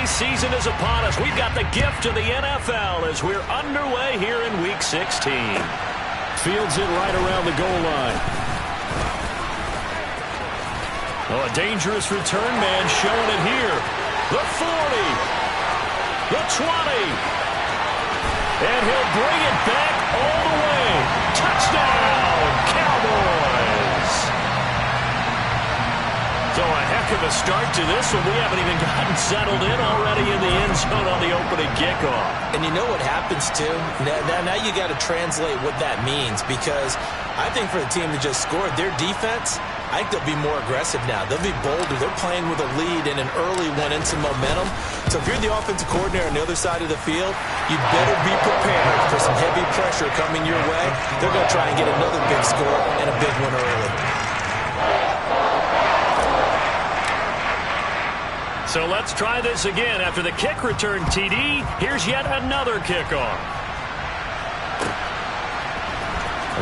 season is upon us. We've got the gift of the NFL as we're underway here in Week 16. Fields it right around the goal line. Oh, a dangerous return man showing it here. The 40. The 20. And he'll bring it back all the way. Touchdown, Cowboys. So a heck of a start to this one. We haven't even gotten settled in already in the end zone on the opening kickoff. And you know what happens, too? Now you got to translate what that means, because I think for the team that just scored, their defense, I think they'll be more aggressive now. They'll be bolder. They're playing with a lead and an early one and some momentum. So if you're the offensive coordinator on the other side of the field, you better be prepared for some heavy pressure coming your way. They're going to try and get another big score and a big one early. So let's try this again. After the kick return TD, here's yet another kickoff.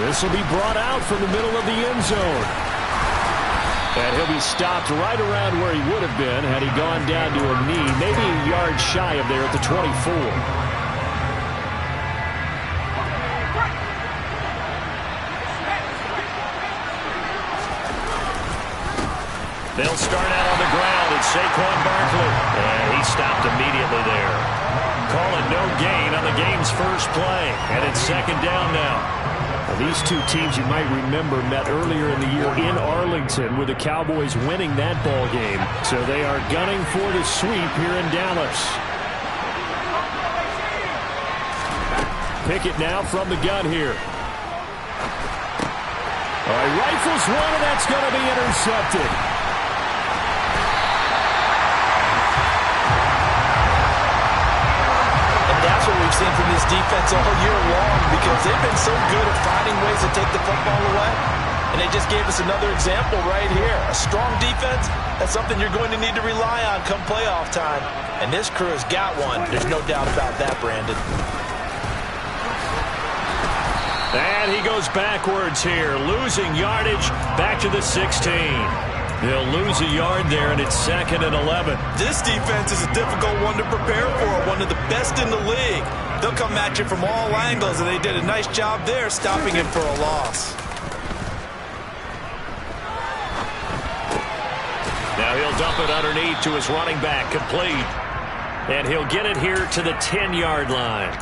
This will be brought out from the middle of the end zone. And he'll be stopped right around where he would have been had he gone down to a knee, maybe a yard shy of there at the 24. They'll start out on the ground. It's Saquon Barkley. And he stopped immediately there. Calling no gain on the game's first play. And it's second down now. Well, these two teams, you might remember, met earlier in the year in Arlington with the Cowboys winning that ball game. So they are gunning for the sweep here in Dallas. Pickett now from the gun here. All right, rifles one, and that's going to be intercepted. That's what we've seen from this defense all year long, because they've been so good at finding ways to take the football away. And they just gave us another example right here. A strong defense, that's something you're going to need to rely on come playoff time. And this crew has got one. There's no doubt about that, Brandon. And he goes backwards here, losing yardage back to the 16. They'll lose a yard there, and it's second and 11. This defense is a difficult one to prepare for, one of the best in the league. They'll come at you from all angles, and they did a nice job there stopping him for a loss. Now he'll dump it underneath to his running back, complete. And he'll get it here to the 10-yard line.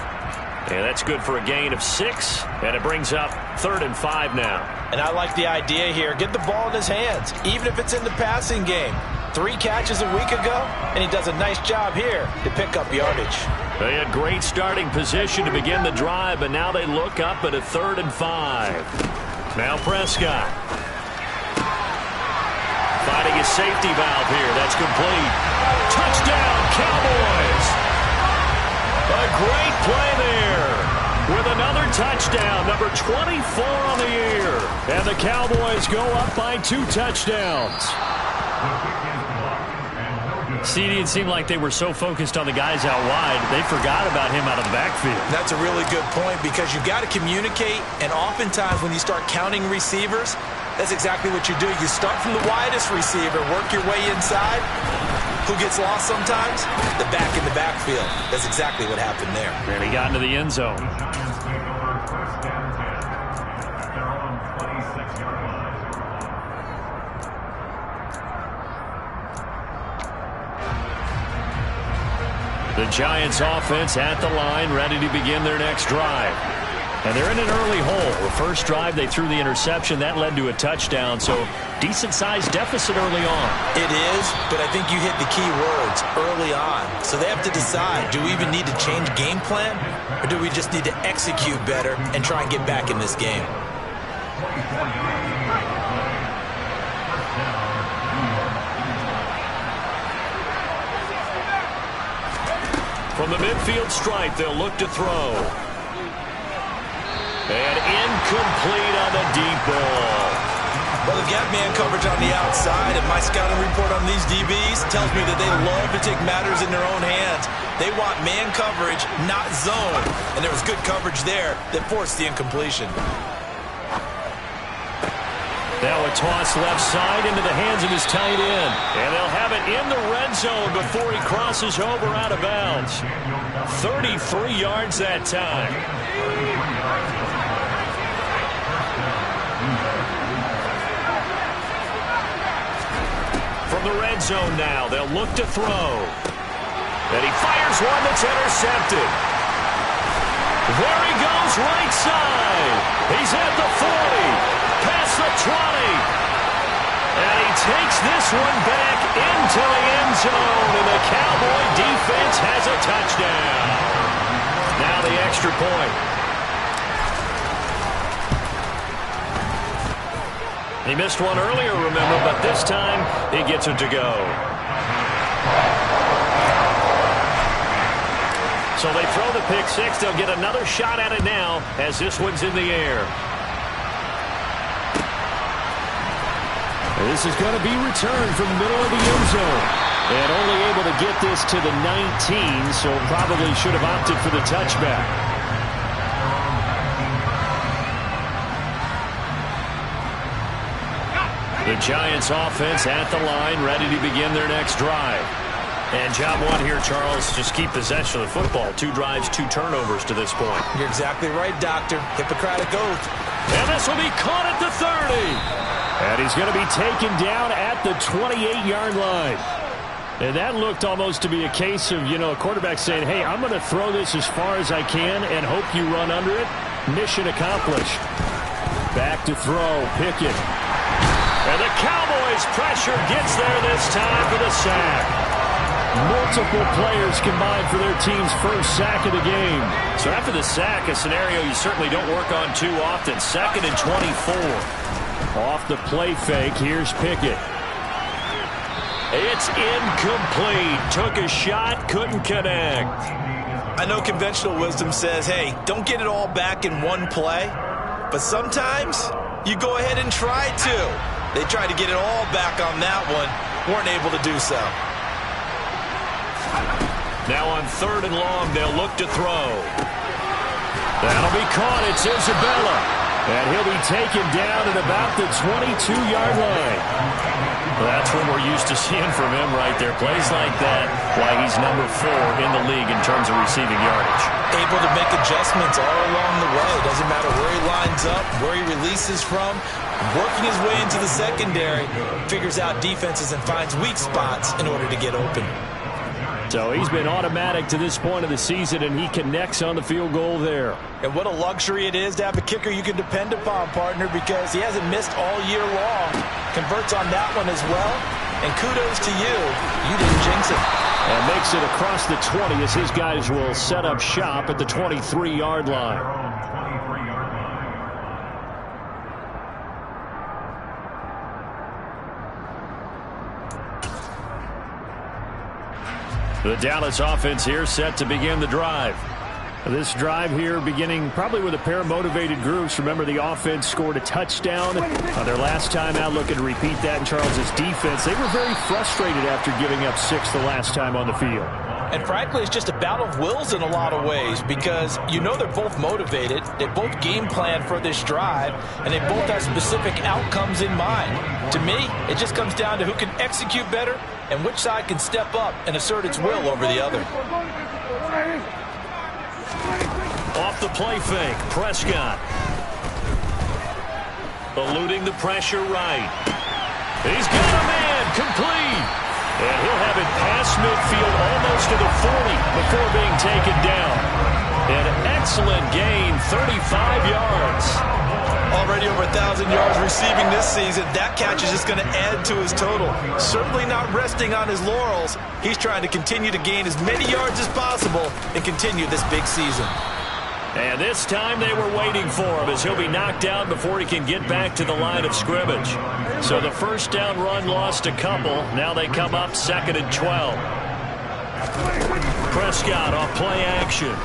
And that's good for a gain of 6, and it brings up 3rd and 5 now. And I like the idea here. Get the ball in his hands, even if it's in the passing game. 3 catches a week ago, and he does a nice job here to pick up yardage. They had great starting position to begin the drive, but now they look up at a 3rd and 5. Now Prescott. Finding his safety valve here. That's complete. Touchdown, Cowboys! A great play there with another touchdown, number 24 on the year. And the Cowboys go up by 2 touchdowns. CD, it seemed like they were so focused on the guys out wide, they forgot about him out of the backfield. That's a really good point, because you've got to communicate, and oftentimes when you start counting receivers, that's exactly what you do. You start from the widest receiver, work your way inside. Who gets lost sometimes? The back in the backfield. That's exactly what happened there. And he got into the end zone. The Giants offense at the line, ready to begin their next drive. And they're in an early hole. The first drive, they threw the interception. That led to a touchdown, so decent-sized deficit early on. It is, but I think you hit the key words, early on. So they have to decide, do we even need to change game plan, or do we just need to execute better and try and get back in this game? From the midfield stripe, they'll look to throw. And incomplete on the deep ball. Well, they've got man coverage on the outside, and my scouting report on these DBs tells me that they love to take matters in their own hands. They want man coverage, not zone. And there was good coverage there that forced the incompletion. Now a toss left side into the hands of his tight end. And they'll have it in the red zone before he crosses over out of bounds. 33 yards that time. From the red zone now, they'll look to throw. And he fires one that's intercepted. There he goes, right side. He's at the 40. Past the 20. And he takes this one back into the end zone. And the Cowboy defense has a touchdown. Now the extra point. He missed one earlier, remember, but this time he gets it to go. So they throw the pick six. They'll get another shot at it now as this one's in the air. This is going to be returned from the middle of the end zone. And only able to get this to the 19, so probably should have opted for the touchback. The Giants offense at the line, ready to begin their next drive. And job one here, Charles, just keep possession of the football. 2 drives, 2 turnovers to this point. You're exactly right, Doctor. Hippocratic oath. And this will be caught at the 30. And he's going to be taken down at the 28-yard line. And that looked almost to be a case of, a quarterback saying, hey, I'm going to throw this as far as I can and hope you run under it. Mission accomplished. Back to throw, Pickett. And the Cowboys' pressure gets there this time for the sack. Multiple players combined for their team's first sack of the game. So after the sack, a scenario you certainly don't work on too often. 2nd and 24. Off the play fake, here's Pickett. It's incomplete. Took a shot, couldn't connect. I know conventional wisdom says, hey, don't get it all back in one play. But sometimes you go ahead and try to. They tried to get it all back on that one. Weren't able to do so. Now on 3rd and long, they'll look to throw. That'll be caught. It's Isabella. And he'll be taken down at about the 22-yard line. Well, that's what we're used to seeing from him right there. Plays like that, why he's number 4 in the league in terms of receiving yardage. Able to make adjustments all along the way. Doesn't matter where he lines up, where he releases from. Working his way into the secondary, figures out defenses and finds weak spots in order to get open. So he's been automatic to this point of the season, and he connects on the field goal there. And what a luxury it is to have a kicker you can depend upon, partner, because he hasn't missed all year long. Converts on that one as well. And kudos to you. You didn't jinx it. And makes it across the 20 as his guys will set up shop at the 23-yard line. The Dallas offense here set to begin the drive. This drive here beginning probably with a pair of motivated groups. Remember, the offense scored a touchdown their last time out. Looking to repeat that in Charles's defense. They were very frustrated after giving up 6 the last time on the field. And frankly, it's just a battle of wills in a lot of ways because they're both motivated. They both game plan for this drive, and they both have specific outcomes in mind. To me, it just comes down to who can execute better and which side can step up and assert its will over the other. Off the play fake, Prescott. Eluding the pressure right. He's got a man, complete. And he'll have it past midfield almost to the 40 before being taken down. An excellent gain, 35 yards. Already over 1,000 yards receiving this season. That catch is just going to add to his total. Certainly not resting on his laurels. He's trying to continue to gain as many yards as possible and continue this big season. And this time they were waiting for him as he'll be knocked down before he can get back to the line of scrimmage. So the first down run lost a couple. Now they come up 2nd and 12. Prescott off play action.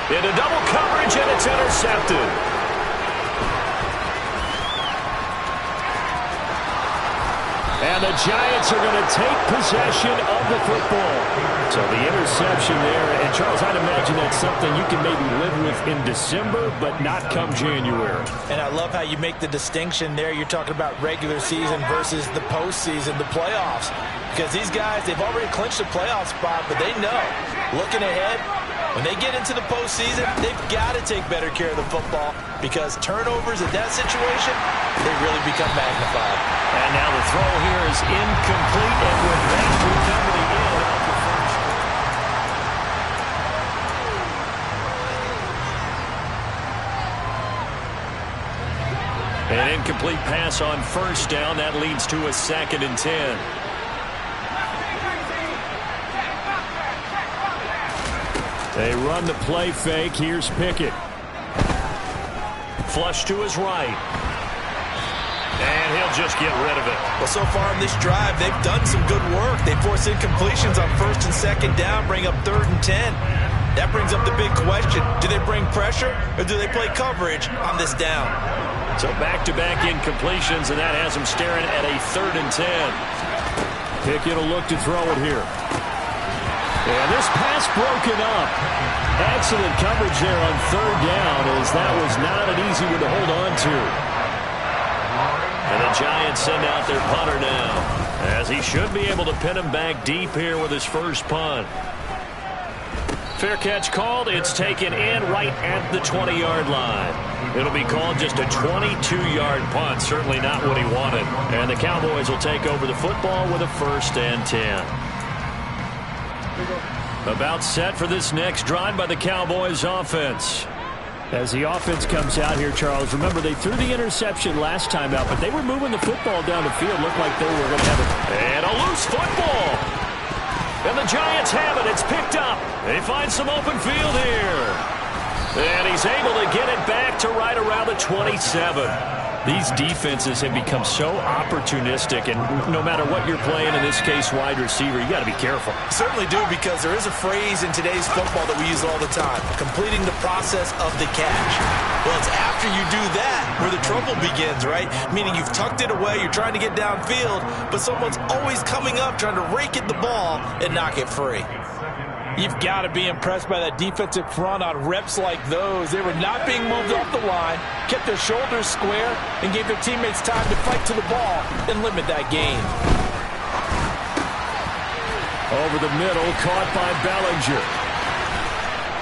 Into double coverage, and it's intercepted. And And the Giants are going to take possession of the football. So the interception there. And, Charles, I'd imagine that's something you can maybe live with in December, but not come January. And I love how you make the distinction there. You're talking about regular season versus the postseason, the playoffs. Because these guys, they've already clinched a playoff spot, but they know, looking ahead, when they get into the postseason, they've got to take better care of the football because turnovers in that situation, they really become magnified. And now the throw here is incomplete, and with that, we come to the end of the first. An incomplete pass on first down. That leads to a 2nd and 10. They run the play fake. Here's Pickett. Flush to his right. And he'll just get rid of it. Well, so far in this drive, they've done some good work. They force incompletions on 1st and 2nd down, bring up 3rd and 10. That brings up the big question. Do they bring pressure or do they play coverage on this down? So back-to-back incompletions, and that has them staring at a 3rd and 10. Pickett will look to throw it here. And this pass broken up. Excellent coverage there on 3rd down, as that was not an easy one to hold on to. And the Giants send out their punter now, as he should be able to pin him back deep here with his first punt. Fair catch called. It's taken in right at the 20-yard line. It'll be called just a 22-yard punt. Certainly not what he wanted. And the Cowboys will take over the football with a 1st and 10. About set for this next drive by the Cowboys offense. As the offense comes out here, Charles, remember they threw the interception last time out, but they were moving the football down the field. Looked like they were going to have it. And a loose football. And the Giants have it. It's picked up. They find some open field here. And he's able to get it back to right around the 27. These defenses have become so opportunistic, and no matter what you're playing, in this case wide receiver, you got to be careful. Certainly do, because there is a phrase in today's football that we use all the time, completing the process of the catch. Well, it's after you do that where the trouble begins, right? Meaning you've tucked it away, you're trying to get downfield, but someone's always coming up trying to rake at the ball and knock it free. You've got to be impressed by that defensive front on reps like those. They were not being moved off the line, kept their shoulders square, and gave their teammates time to fight to the ball and limit that gain. Over the middle, caught by Bellinger.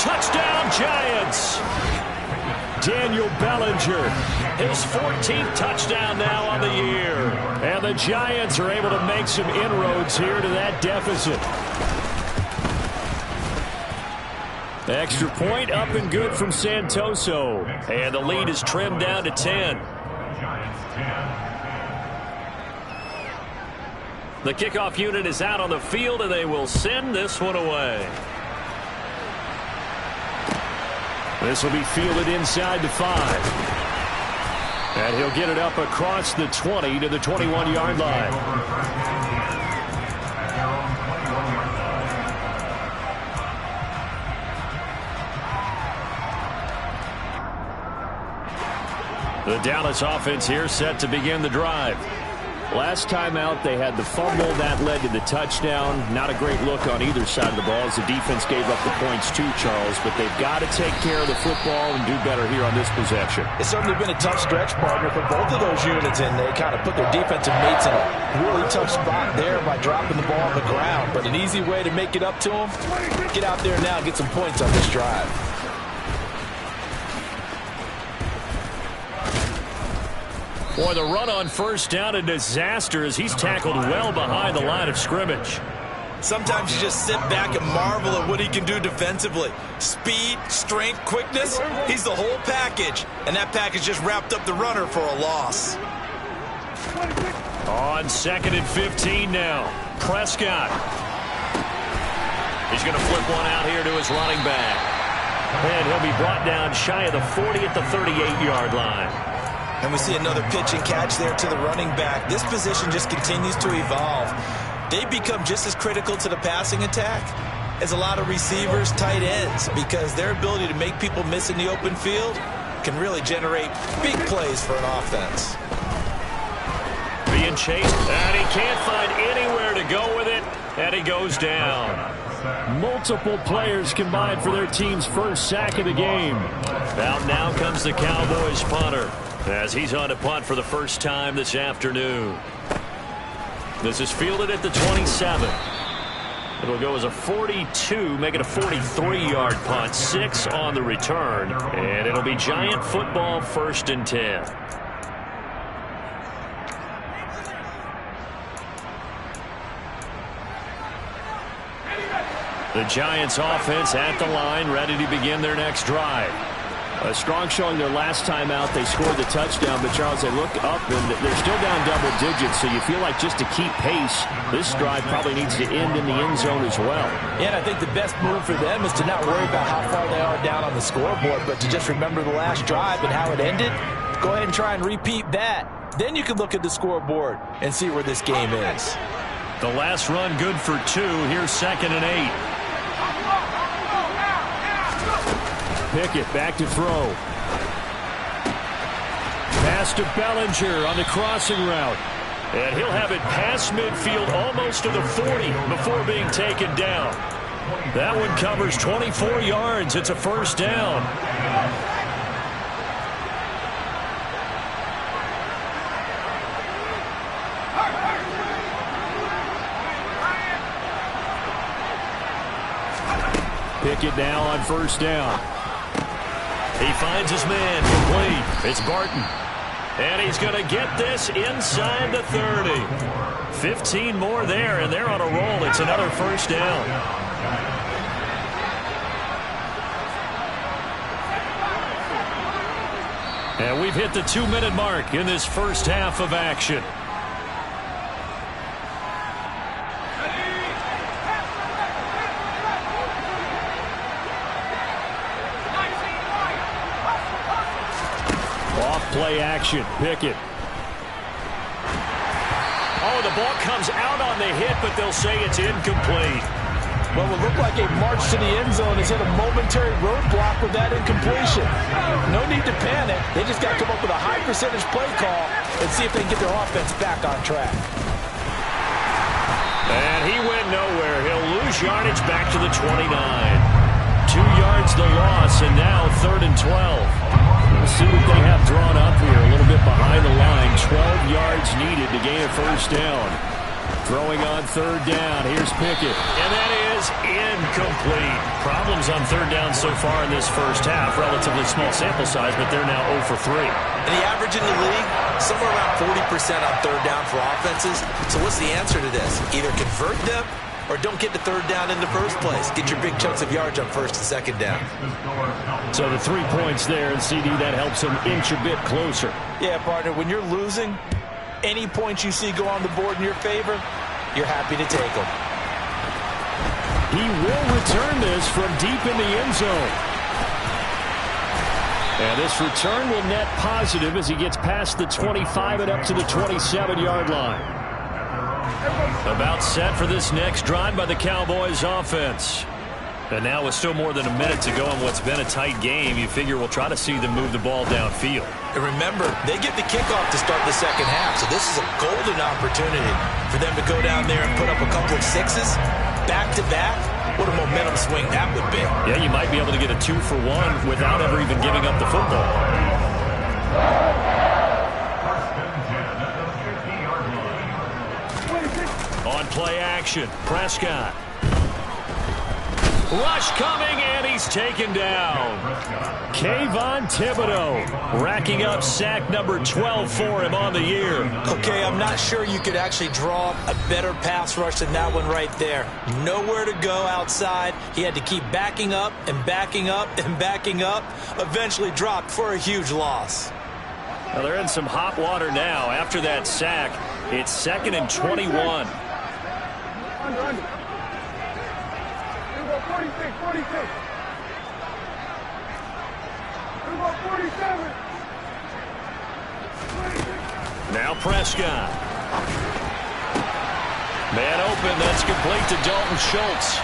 Touchdown, Giants! Daniel Bellinger, his 14th touchdown now on the year. And the Giants are able to make some inroads here to that deficit. Extra point up and good from Santoso. And the lead is trimmed down to 10. The kickoff unit is out on the field, and they will send this one away. This will be fielded inside the 5. And he'll get it up across the 20 to the 21-yard line. The Dallas offense here set to begin the drive. Last time out, they had the fumble that led to the touchdown. Not a great look on either side of the ball as the defense gave up the points too, Charles. But they've got to take care of the football and do better here on this possession. It's certainly been a tough stretch, partner, for both of those units, and they kind of put their defensive mates in a really tough spot there by dropping the ball on the ground. But an easy way to make it up to them, get out there now and get some points on this drive. Boy, the run on first down, a disaster as he's tackled well behind the line of scrimmage. Sometimes you just sit back and marvel at what he can do defensively. Speed, strength, quickness, he's the whole package. And that package just wrapped up the runner for a loss. On 2nd and 15 now. Prescott. He's going to flip one out here to his running back. And he'll be brought down shy of the 40 at the 38-yard line. And we see another pitch and catch there to the running back. This position just continues to evolve. They become just as critical to the passing attack as a lot of receivers, tight ends, because their ability to make people miss in the open field can really generate big plays for an offense. Being chased, and he can't find anywhere to go with it, and he goes down. Multiple players combined for their team's first sack of the game. Out now comes the Cowboys punter as he's on to punt for the first time this afternoon. This is fielded at the 27. It'll go as a 42, make it a 43-yard punt, 6 on the return, and it'll be Giant football, 1st and 10. The Giants offense at the line, ready to begin their next drive. A strong showing their last time out. They scored the touchdown, but Charles, they look up and they're still down double digits, so you feel like just to keep pace, this drive probably needs to end in the end zone as well. Yeah, and I think the best move for them is to not worry about how far they are down on the scoreboard, but to just remember the last drive and how it ended. Go ahead and try and repeat that. Then you can look at the scoreboard and see where this game is. The last run good for 2. Here's 2nd and 8. Pickett back to throw. Pass to Bellinger on the crossing route. And he'll have it past midfield almost to the 40 before being taken down. That one covers 24 yards. It's a 1st down. Pickett now on 1st down. He finds his man complete. It's Barton. And he's going to get this inside the 30. 15 more there, and they're on a roll. It's another 1st down. And we've hit the 2-minute mark in this first half of action. Play action. Pickett. Oh, the ball comes out on the hit, but they'll say it's incomplete. What will look like a march to the end zone has hit a momentary roadblock with that incompletion. No need to panic. They just got to come up with a high percentage play call and see if they can get their offense back on track. And he went nowhere. He'll lose yardage back to the 29. 2 yards the loss, and now 3rd and 12. Let's see what they have drawn up here. A little bit behind the line. 12 yards needed to gain a 1st down. Throwing on 3rd down. Here's Pickett. And that is incomplete. Problems on 3rd down so far in this first half. Relatively small sample size, but they're now 0 for 3. And the average in the league, somewhere around 40% on 3rd down for offenses. So what's the answer to this? Either convert them or don't get to 3rd down in the first place. Get your big chunks of yards on 1st and 2nd down. So the 3 points there, and CD, that helps them inch a bit closer. Yeah, partner, when you're losing, any points you see go on the board in your favor, you're happy to take them. He will return this from deep in the end zone. And this return will net positive as he gets past the 25 and up to the 27-yard line. About set for this next drive by the Cowboys offense. And now with still more than a minute to go in what's been a tight game, you figure we'll try to see them move the ball downfield. And remember, they get the kickoff to start the second half, so this is a golden opportunity for them to go down there and put up a couple of 6s back-to-back. What a momentum swing that would be. Yeah, you might be able to get a 2-for-1 without ever even giving up the football. On play action, Prescott. Rush coming, and he's taken down. Kayvon Thibodeau racking up sack number 12 for him on the year. Okay, I'm not sure you could actually draw a better pass rush than that one right there. Nowhere to go outside. He had to keep backing up and backing up and backing up. Eventually dropped for a huge loss. Well, they're in some hot water now. After that sack, it's 2nd and 21. Under. 46. 47. Now Prescott. Man open, that's complete to Dalton Schultz.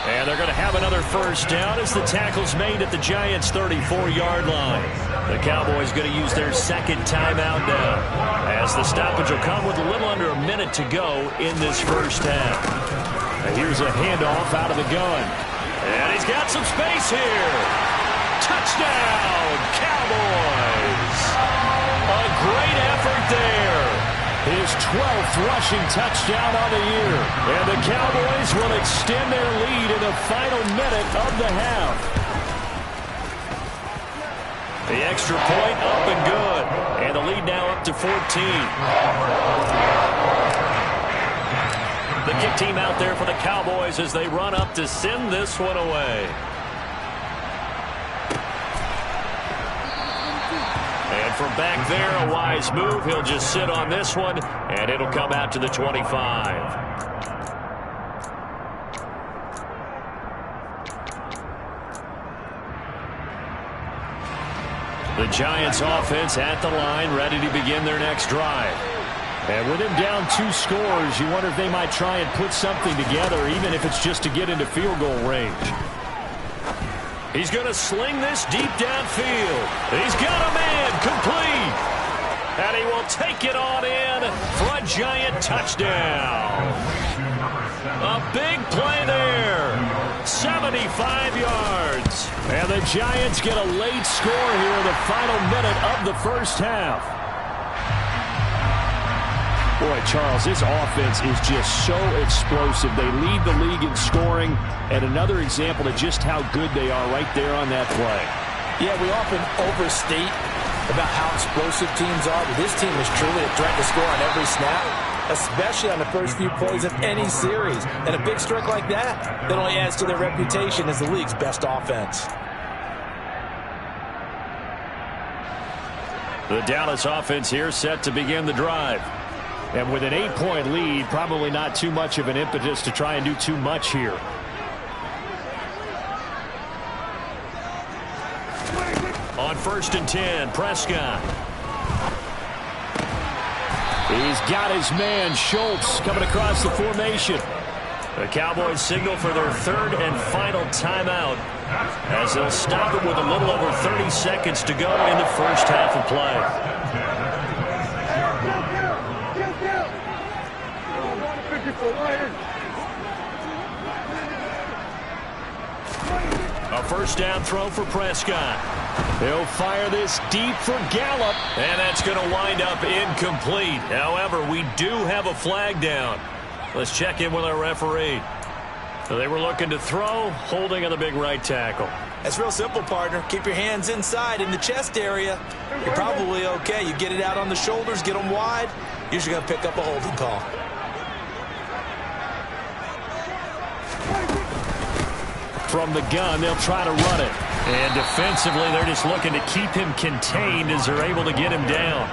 And they're going to have another 1st down as the tackle's made at the Giants' 34-yard line. The Cowboys going to use their second timeout now, as the stoppage will come with a little under a minute to go in this first half. And here's a handoff out of the gun. And he's got some space here. Touchdown, Cowboys. A great effort there. His 12th rushing touchdown on the year. And the Cowboys will extend their lead in the final minute of the half. The extra point up and good. And the lead now up to 14. The kick team out there for the Cowboys as they run up to send this one away. And from back there, a wise move. He'll just sit on this one, and it'll come out to the 25. The Giants offense at the line, ready to begin their next drive. And with him down 2 scores, you wonder if they might try and put something together, even if it's just to get into field goal range. He's going to sling this deep downfield. He's got a man complete. And he will take it on in for a Giant touchdown. A big play there. 75 yards. And the Giants get a late score here in the final minute of the first half. Boy, Charles, this offense is just so explosive. They lead the league in scoring, and another example of just how good they are right there on that play. Yeah, we often overstate about how explosive teams are, but this team is truly a threat to score on every snap, especially on the first few plays of any series. And a big streak like that only adds to their reputation as the league's best offense. The Dallas offense here set to begin the drive. And with an 8-point lead, probably not too much of an impetus to try and do too much here. On 1st and 10, Prescott. He's got his man, Schultz, coming across the formation. The Cowboys signal for their third and final timeout, as they'll stop it with a little over 30 seconds to go in the first half of play. A first down throw for Prescott. He'll fire this deep for Gallup. And that's going to wind up incomplete. However, we do have a flag down. Let's check in with our referee. So they were looking to throw, holding on the big right tackle. That's real simple, partner. Keep your hands inside in the chest area. You're probably okay. You get it out on the shoulders, get them wide. Usually going to pick up a holding call. From the gun, they'll try to run it. And defensively, they're just looking to keep him contained as they're able to get him down.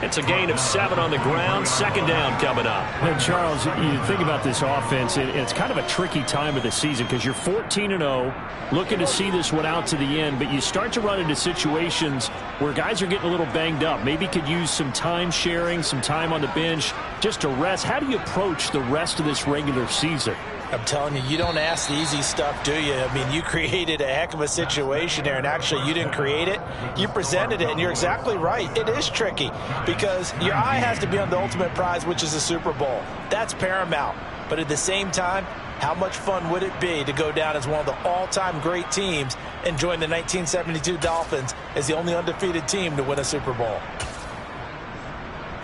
It's a gain of 7 on the ground. Second down coming up. And Charles, you think about this offense, and it's kind of a tricky time of the season because you're 14-0, looking to see this one out to the end, but you start to run into situations where guys are getting a little banged up. Maybe could use some time sharing, some time on the bench just to rest. How do you approach the rest of this regular season? I'm telling you, you don't ask the easy stuff, do you? I mean, you created a heck of a situation there, and actually you didn't create it. You presented it, and you're exactly right. It is tricky because your eye has to be on the ultimate prize, which is the Super Bowl. That's paramount. But at the same time, how much fun would it be to go down as one of the all-time great teams and join the 1972 Dolphins as the only undefeated team to win a Super Bowl?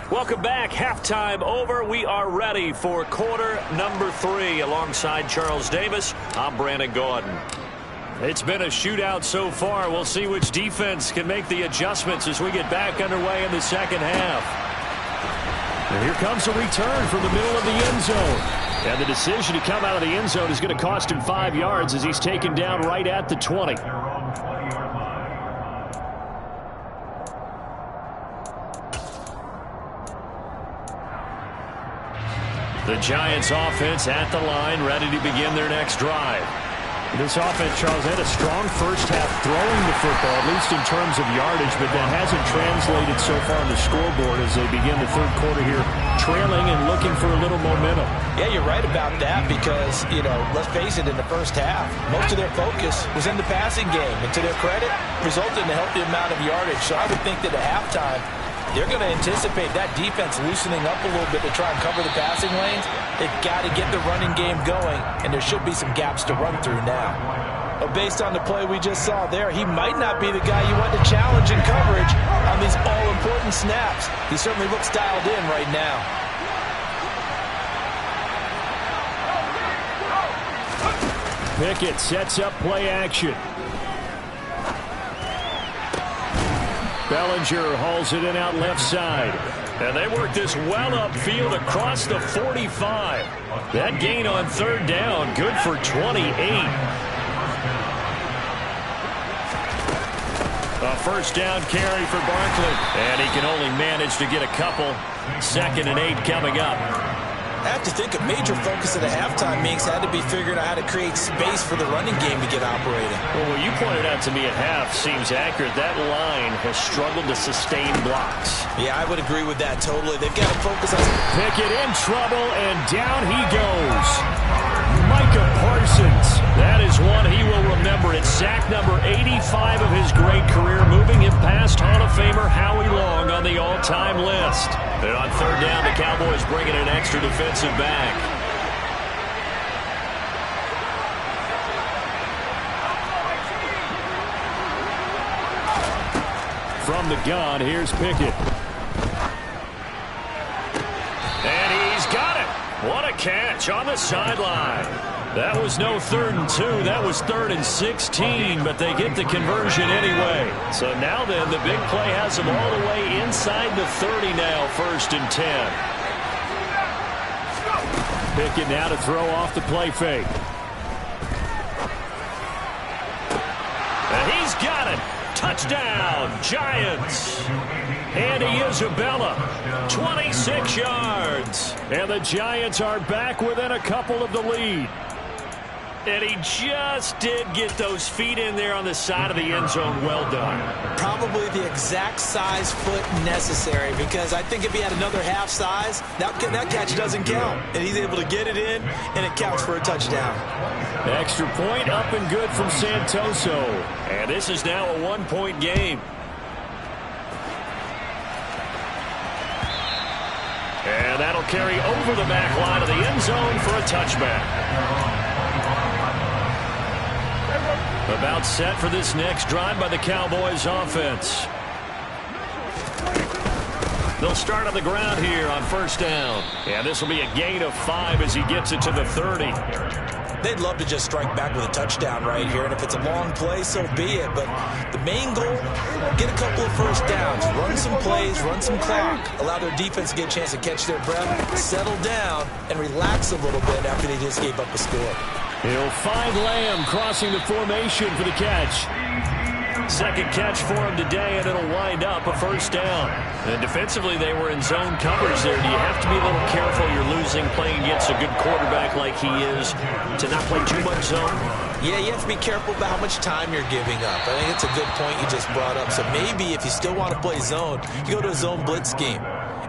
Welcome back. Halftime over. We are ready for quarter number 3. Alongside Charles Davis, I'm Brandon Gordon. It's been a shootout so far. We'll see which defense can make the adjustments as we get back underway in the second half. And here comes a return from the middle of the end zone. And the decision to come out of the end zone is going to cost him 5 yards as he's taken down right at the 20. The Giants offense at the line, ready to begin their next drive. This offense, Charles, had a strong first half throwing the football, at least in terms of yardage, but that hasn't translated so far on the scoreboard as they begin the third quarter here, trailing and looking for a little momentum. Yeah, you're right about that because, let's face it, in the first half, most of their focus was in the passing game. And to their credit, resulted in a healthy amount of yardage. So I would think that at halftime, they're going to anticipate that defense loosening up a little bit to try and cover the passing lanes. They've got to get the running game going, and there should be some gaps to run through now. But based on the play we just saw there, he might not be the guy you want to challenge in coverage on these all-important snaps. He certainly looks dialed in right now. Pickett sets up play action. Bellinger hauls it in out left side. And they work this well upfield across the 45. That gain on third down, good for 28. A first down carry for Barkley. And he can only manage to get a couple. 2nd and 8 coming up. I have to think a major focus of the halftime meetings had to be figuring out how to create space for the running game to get operating. Well, what you pointed out to me at half seems accurate. That line has struggled to sustain blocks. Yeah, I would agree with that totally. They've got to focus on... Pickett in trouble, and down he goes. Micah Parsons. That is one he will remember. It's sack number 85 of his great career, moving him past Hall of Famer Howie Long on the all-time list. And on third down, the Cowboys bring in an extra defensive back. From the gun, here's Pickett. And he's got it. What a catch on the sideline. That was no 3rd and 2. That was 3rd and 16, but they get the conversion anyway. So now then, the big play has them all the way inside the 30 now, 1st and 10. Pickett now to throw off the play fake. And he's got it. Touchdown, Giants. Andy Isabella, 26 yards. And the Giants are back within a couple of the lead. And he just did get those feet in there on the side of the end zone. Well done. Probably the exact size foot necessary, because I think if he had another half size, that catch doesn't count. And he's able to get it in, and it counts for a touchdown. Extra point up and good from Santoso. And this is now a 1-point game. And that'll carry over the back line of the end zone for a touchback. About set for this next drive by the Cowboys offense. They'll start on the ground here on first down. And this will be a gain of 5 as he gets it to the 30. They'd love to just strike back with a touchdown right here, and if it's a long play, so be it. But the main goal, get a couple of first downs, run some plays, run some clock, allow their defense to get a chance to catch their breath, settle down, and relax a little bit after they just gave up a score. He'll find Lamb crossing the formation for the catch. Second catch for him today, and it'll wind up a first down. And defensively, they were in zone coverage there. Do you have to be a little careful? You're losing playing against a good quarterback like he is to not play too much zone? Yeah, you have to be careful about how much time you're giving up. I think it's a good point you just brought up. So maybe if you still want to play zone, you go to a zone blitz scheme.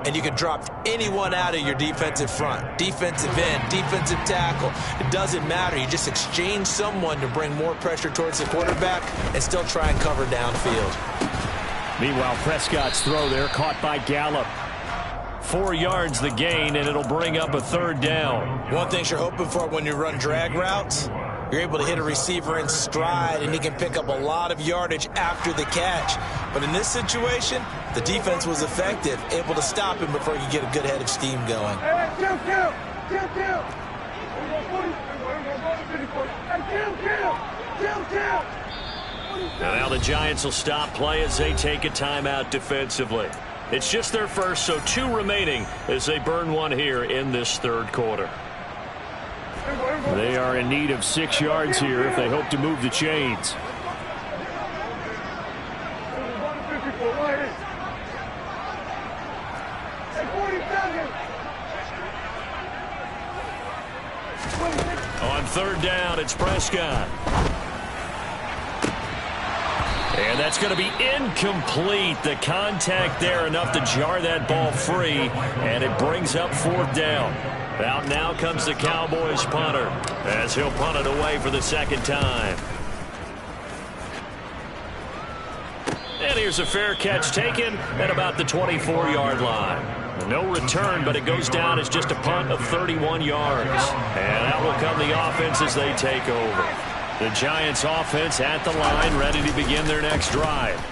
And you can drop anyone out of your defensive front. Defensive end, defensive tackle. It doesn't matter. You just exchange someone to bring more pressure towards the quarterback and still try and cover downfield. Meanwhile, Prescott's throw there caught by Gallup. 4 yards the gain, and it'll bring up a third down. One thing you're hoping for when you run drag routes, you're able to hit a receiver in stride, and he can pick up a lot of yardage after the catch. But in this situation, the defense was effective, able to stop him before he could get a good head of steam going. Now the Giants will stop play as they take a timeout defensively. It's just their first, so 2 remaining as they burn one here in this third quarter. They are in need of 6 yards here if they hope to move the chains. On third down, it's Prescott. And that's going to be incomplete. The contact there enough to jar that ball free, and it brings up fourth down. Out now comes the Cowboys punter as he'll punt it away for the second time. And here's a fair catch taken at about the 24-yard line. No return, but it goes down as just a punt of 31 yards. And out will come the offense as they take over. The Giants offense at the line, ready to begin their next drive.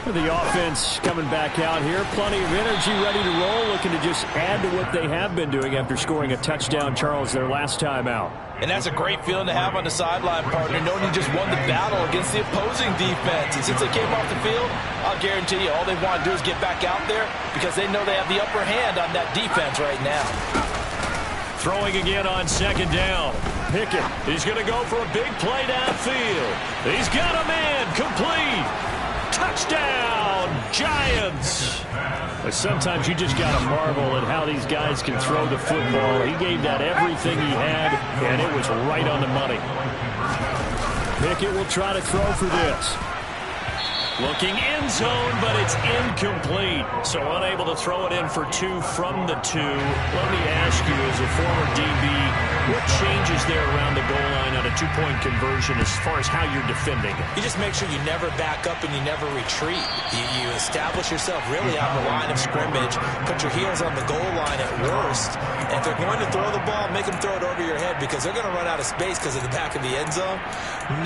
The offense coming back out here. Plenty of energy, ready to roll, looking to just add to what they have been doing after scoring a touchdown, Charles, their last time out. And that's a great feeling to have on the sideline, partner, knowing you just won the battle against the opposing defense. And since they came off the field, I'll guarantee you all they want to do is get back out there because they know they have the upper hand on that defense right now. Throwing again on second down. Pickett, he's going to go for a big play downfield. He's got a man, complete. Touchdown, Giants. But sometimes you just got to marvel at how these guys can throw the football. He gave that everything he had, and it was right on the money. Pickett will try to throw for this. Looking end zone, but it's incomplete. So unable to throw it in for two from the two. Let me ask you, as a former DB, what changes there around the goal line on a two-point conversion as far as how you're defending it? You just make sure you never back up and you never retreat. You establish yourself really on the line of scrimmage, put your heels on the goal line at worst. And if they're going to throw the ball, make them throw it over your head because they're going to run out of space because of the back of the end zone.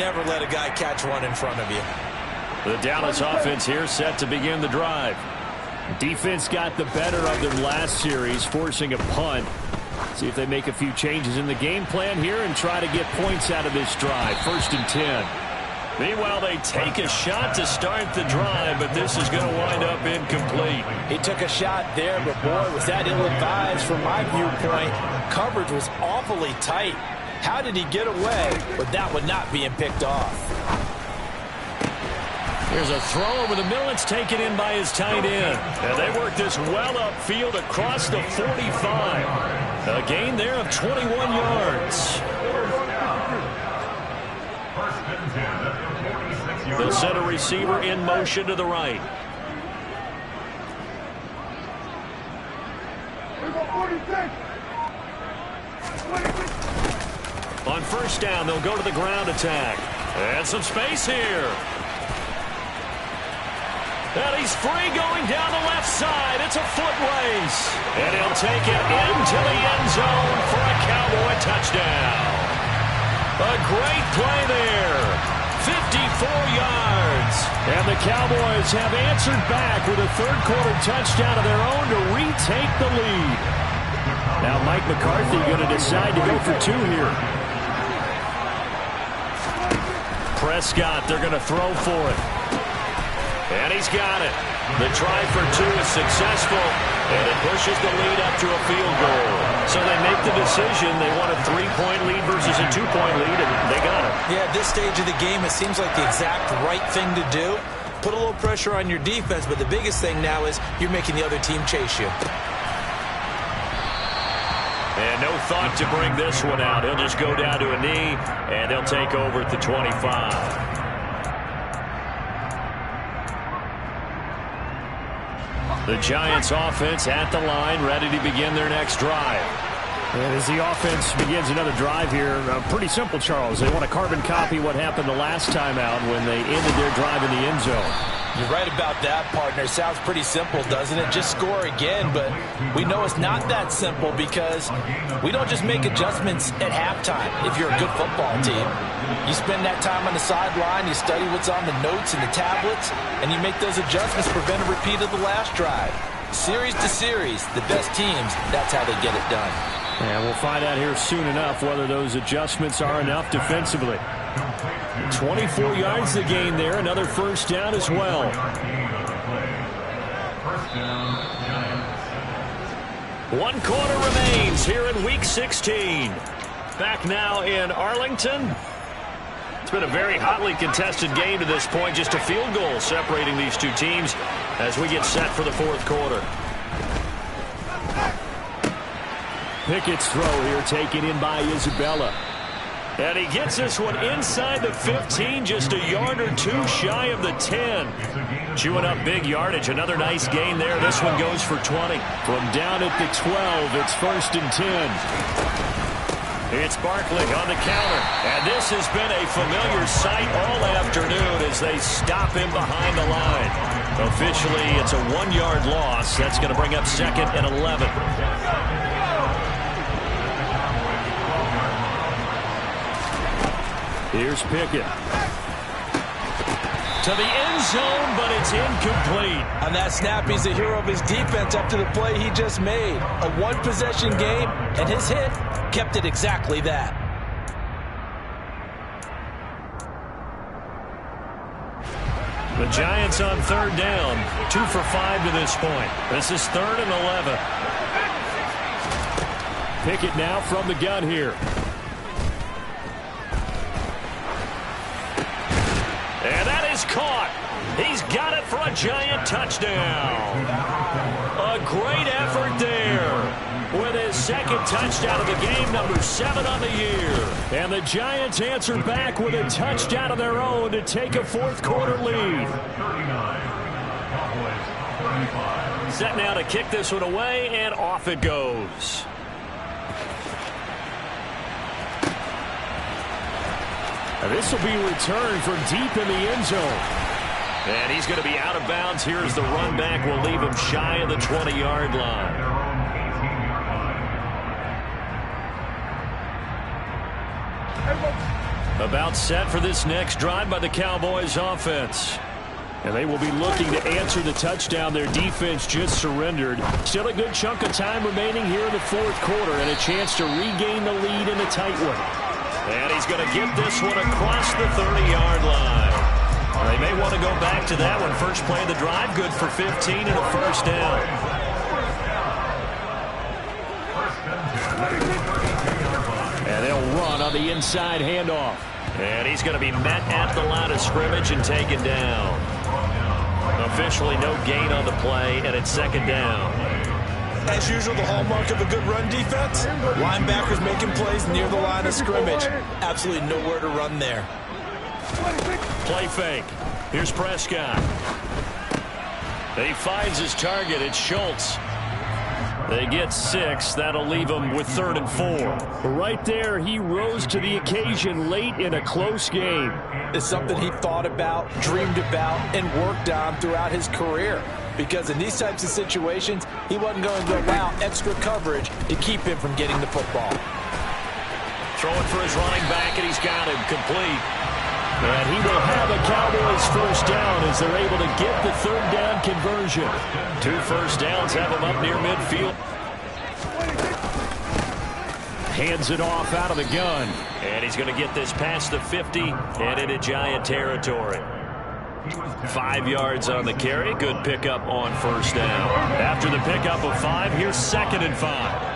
Never let a guy catch one in front of you. The Dallas offense here set to begin the drive. Defense got the better of them last series, forcing a punt. See if they make a few changes in the game plan here and try to get points out of this drive. 1st and 10. Meanwhile, they take a shot to start the drive, but this is going to wind up incomplete. He took a shot there, but boy, was that ill-advised from my viewpoint. Coverage was awfully tight. How did he get away with that one not being picked off? Here's a throw over the middle. It's taken in by his tight end. And they work this well upfield across the 45. A gain there of 21 yards. The center receiver in motion to the right. On first down, they'll go to the ground attack. And some space here. And he's free going down the left side. It's a foot race. And he'll take it into the end zone for a Cowboy touchdown. A great play there. 54 yards. And the Cowboys have answered back with a third-quarter touchdown of their own to retake the lead. Now Mike McCarthy going to decide to go for two here. Prescott, they're going to throw for it. And he's got it. The try for two is successful, and it pushes the lead up to a field goal. So they make the decision. They want a 3-point lead versus a 2-point lead, and they got it. Yeah, at this stage of the game, it seems like the exact right thing to do. Put a little pressure on your defense, but the biggest thing now is you're making the other team chase you. And no thought to bring this one out. He'll just go down to a knee, and they'll take over at the 25. The Giants offense at the line, ready to begin their next drive. And as the offense begins another drive here, pretty simple, Charles. They want to carbon copy what happened the last time out when they ended their drive in the end zone. You're right about that, partner. Sounds pretty simple, doesn't it? Just score again, but we know it's not that simple because we don't just make adjustments at halftime if you're a good football team. You spend that time on the sideline, you study what's on the notes and the tablets, and you make those adjustments to prevent a repeat of the last drive. Series to series, the best teams, that's how they get it done. And we'll find out here soon enough whether those adjustments are enough defensively. 24 yards to gain there. Another first down as well. One quarter remains here in Week 16. Back now in Arlington. It's been a very hotly contested game to this point. Just a field goal separating these two teams as we get set for the fourth quarter. Pickett's throw here taken in by Isabella. And he gets this one inside the 15, just a yard or two shy of the 10. Chewing up big yardage. Another nice gain there. This one goes for 20. From down at the 12, it's 1st and 10. It's Barkley on the counter. And this has been a familiar sight all afternoon as they stop him behind the line. Officially, it's a 1-yard loss. That's going to bring up 2nd and 11. Here's Pickett. To the end zone, but it's incomplete. On that snap, he's the hero of his defense after the play he just made. A one-possession game, and his hit kept it exactly that. The Giants on 3rd down. 2 for 5 to this point. This is 3rd and 11. Pickett now from the gun here. And that is caught. He's got it for a Giant touchdown. A great effort there with his 2nd touchdown of the game, number 7 on the year. And the Giants answer back with a touchdown of their own to take a 4th quarter lead. Set now to kick this one away, and off it goes. This will be returned from deep in the end zone. And he's going to be out of bounds. Here's the run back. Will leave him shy of the 20-yard line. About set for this next drive by the Cowboys offense. And they will be looking to answer the touchdown their defense just surrendered. Still a good chunk of time remaining here in the 4th quarter and a chance to regain the lead in a tight one. And he's going to get this one across the 30-yard line. They may want to go back to that one. First play of the drive, good for 15 and a 1st down. And they'll run on the inside handoff. And he's going to be met at the line of scrimmage and taken down. Officially no gain on the play, and it's 2nd down. As usual, the hallmark of a good run defense, linebackers making plays near the line of scrimmage. Absolutely nowhere to run there. Play fake. Here's Prescott. He finds his target. It's Schultz. They get 6. That'll leave them with 3rd and 4. Right there, he rose to the occasion late in a close game. It's something he thought about, dreamed about, and worked on throughout his career. Because in these types of situations, he wasn't going to allow extra coverage to keep him from getting the football. Throwing for his running back, and he's got him complete. And he will have a Cowboys 1st down as they're able to get the 3rd down conversion. 2 first downs have him up near midfield. Hands it off out of the gun. And he's going to get this past the 50 and into Giant territory. 5 yards on the carry. Good pickup on 1st down. After the pickup of 5, here's 2nd and 5.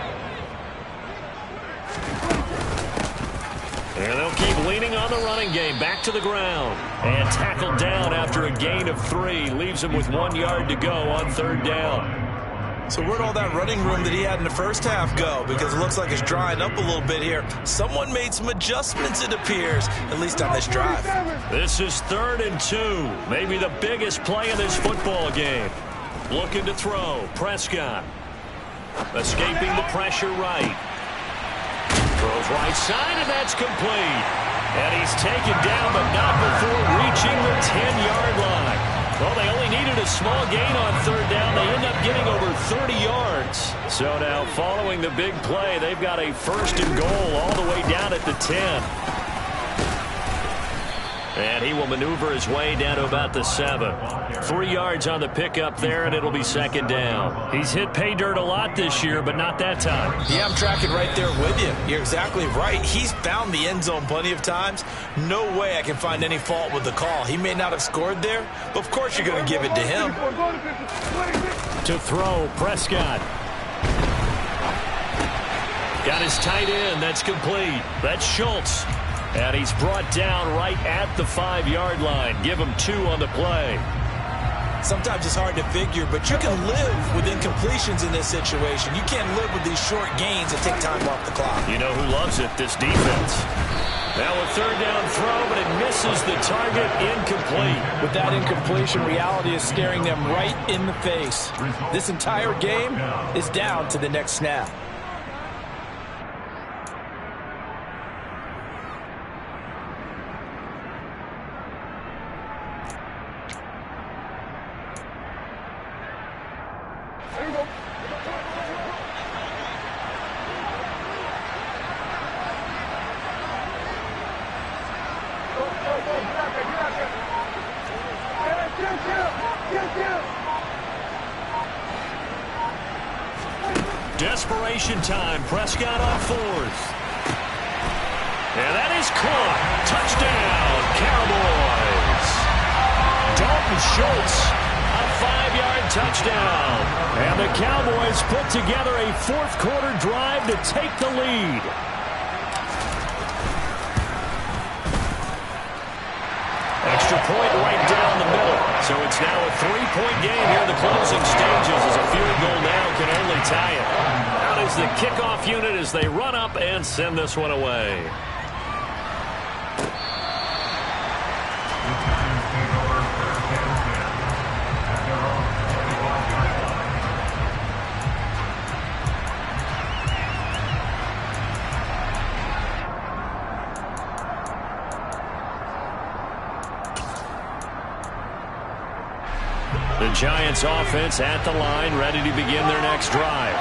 And they'll keep leaning on the running game. Back to the ground. And tackled down after a gain of 3. Leaves him with 1 yard to go on 3rd down. So where'd all that running room that he had in the first half go? Because it looks like it's drying up a little bit here. Someone made some adjustments, it appears, at least on this drive. This is 3rd and 2. Maybe the biggest play in this football game. Looking to throw. Prescott. Escaping the pressure right. Throws right side, and that's complete. And he's taken down, but not before reaching the 10-yard line. Well, they only needed a small gain on 3rd down. They end up getting over 30 yards. So now, following the big play, they've got a 1st and goal all the way down at the 10. And he will maneuver his way down to about the 7. 3 yards on the pickup there, and it'll be 2nd down. He's hit pay dirt a lot this year, but not that time. Yeah, I'm tracking right there with you. You're exactly right. He's found the end zone plenty of times. No way I can find any fault with the call. He may not have scored there, but of course you're going to give it to him. To throw, Prescott. Got his tight end. That's complete. That's Schultz. And he's brought down right at the 5-yard line. Give him 2 on the play. Sometimes it's hard to figure, but you can live with incompletions in this situation. You can't live with these short gains that take time off the clock. You know who loves it? This defense. Now a third down throw, but it misses the target. Incomplete. With that incompletion, reality is staring them right in the face. This entire game is down to the next snap. Desperation time. Prescott on fourth. And that is caught. Touchdown, Cowboys. Dalton Schultz, a 5-yard touchdown. And the Cowboys put together a fourth-quarter drive to take the lead. Extra point right down the middle. So it's now a 3-point game here in the closing stages as a field goal now can only tie it. Out is the kickoff unit as they run up and send this one away. The Giants offense at the line, ready to begin their next drive.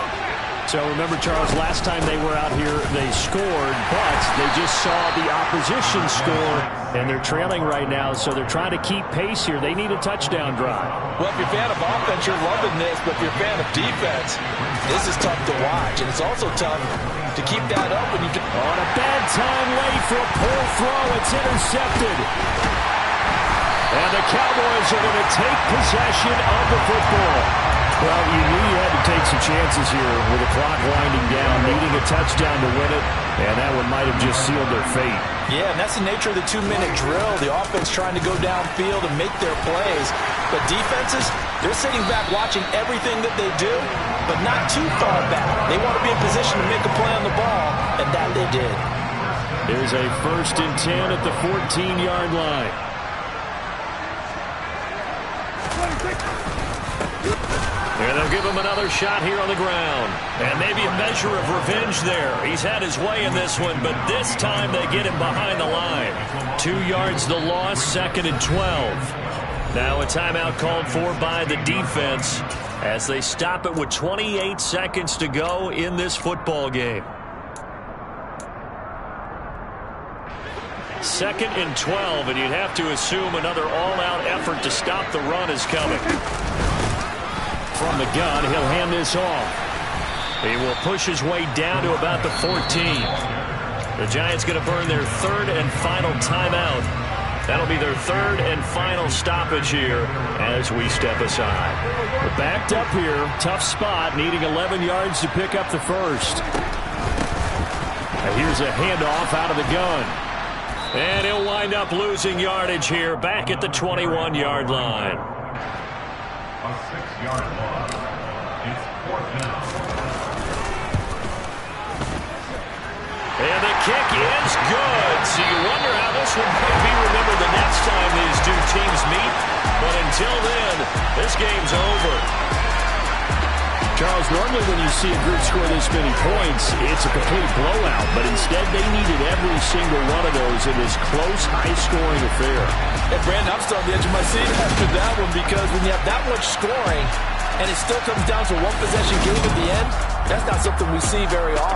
So remember, Charles, last time they were out here, they scored, but they just saw the opposition score, and they're trailing right now, so they're trying to keep pace here. They need a touchdown drive. Well, if you're a fan of offense, you're loving this, but if you're a fan of defense, this is tough to watch, and it's also tough to keep that up when you can. On a bad time late for a pull throw, it's intercepted. And the Cowboys are going to take possession of the football. Well, you knew you had to take some chances here with the clock winding down, needing a touchdown to win it, and that one might have just sealed their fate. Yeah, and that's the nature of the 2-minute drill. The offense trying to go downfield and make their plays. But defenses, they're sitting back watching everything that they do, but not too far back. They want to be in position to make a play on the ball, and that they did. There's a 1st and 10 at the 14-yard line. And they'll give him another shot here on the ground. And maybe a measure of revenge there. He's had his way in this one, but this time they get him behind the line. 2 yards the loss, 2nd and 12. Now a timeout called for by the defense as they stop it with 28 seconds to go in this football game. 2nd and 12, and you'd have to assume another all-out effort to stop the run is coming. From the gun, he'll hand this off. He will push his way down to about the 14. The Giants going to burn their 3rd and final timeout. That'll be their 3rd and final stoppage here as we step aside. We're backed up here. Tough spot, needing 11 yards to pick up the first. And here's a handoff out of the gun. And he'll wind up losing yardage here back at the 21-yard line. A 6-yard loss. It's 4th down. And the kick is good. So you wonder how this one might be remembered the next time these two teams meet. But until then, this game's over. Charles, normally when you see a group score this many points, it's a complete blowout. But instead, they needed every single one of those in this close, high-scoring affair. And Brandon, I'm still on the edge of my seat after that one, because when you have that much scoring and it still comes down to one possession game at the end, that's not something we see very often.